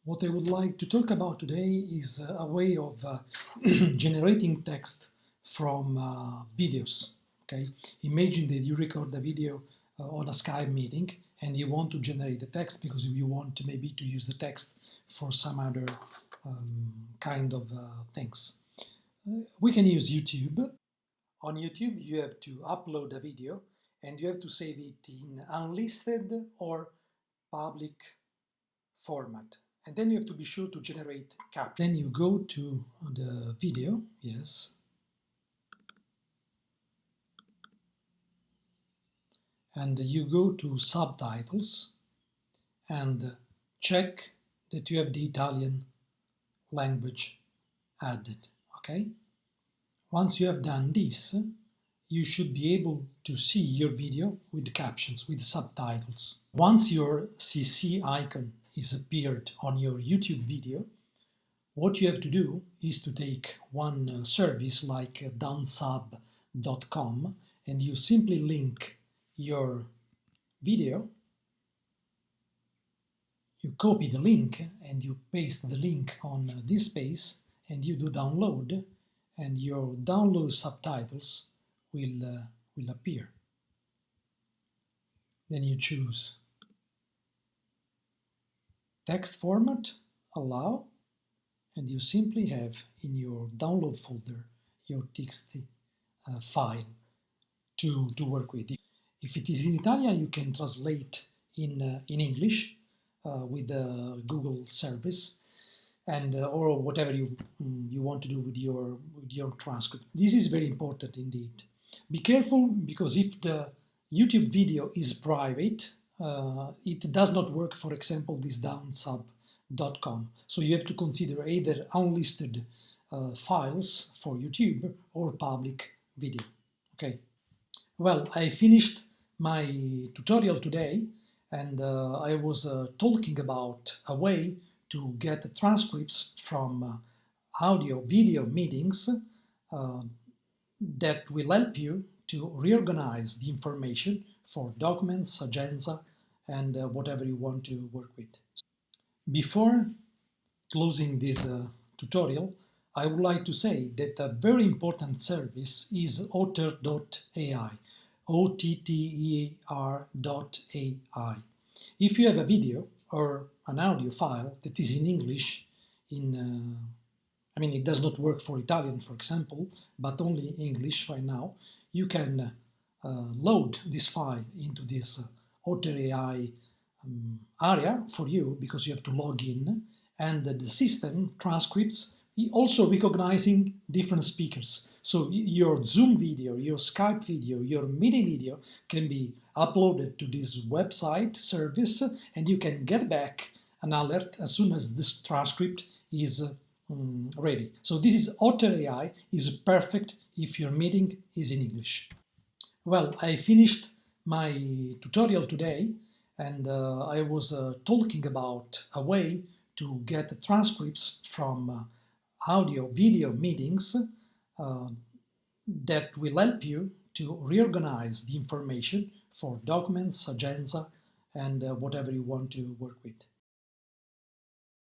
What I would like to talk about today is a way of generating text from videos. Okay, imagine that you record a video on a Skype meeting and you want to generate the text because you want maybe to use the text for some other kind of things. We can use YouTube. On YouTube, you have to upload a video and you have to save it in unlisted or public format. And then you have to be sure to generate caption. Then you go to the video, yes. And you go to subtitles and check that you have the Italian language added, okay? Once you have done this, you should be able to see your video with captions, with subtitles. Once your CC icon is appeared on your YouTube video, what you have to do is to take one service like downsub.com and you simply link your video. You copy the link and you paste the link on this space and you do download, and your download subtitles will appear. Then you choose text format, allow, and you simply have in your download folder your TXT file to work with. If it is in Italian, you can translate in English with the Google service, and or whatever you want to do with your transcript. This is very important indeed. Be careful, because if the YouTube video is private, it does not work, for example, this downsub.com. So you have to consider either unlisted files for YouTube or public video. Okay. Well, I finished my tutorial today, and I was talking about a way to get transcripts from audio-video meetings that will help you to reorganize the information for documents, agenda, and whatever you want to work with. Before closing this tutorial, I would like to say that a very important service is otter.ai, OTTER.ai. If you have a video or an audio file that is in English, it does not work for Italian, for example, but only English right now, you can load this file into this Otter.ai area for you, because you have to log in, and the system transcripts also recognizing different speakers. So your Zoom video, your Skype video, your meeting video can be uploaded to this website service, and you can get back an alert as soon as this transcript is ready. So this is Otter.ai, is perfect if your meeting is in English. Well, I finished my tutorial today, and I was talking about a way to get transcripts from audio-video meetings that will help you to reorganize the information for documents, agenda, and whatever you want to work with.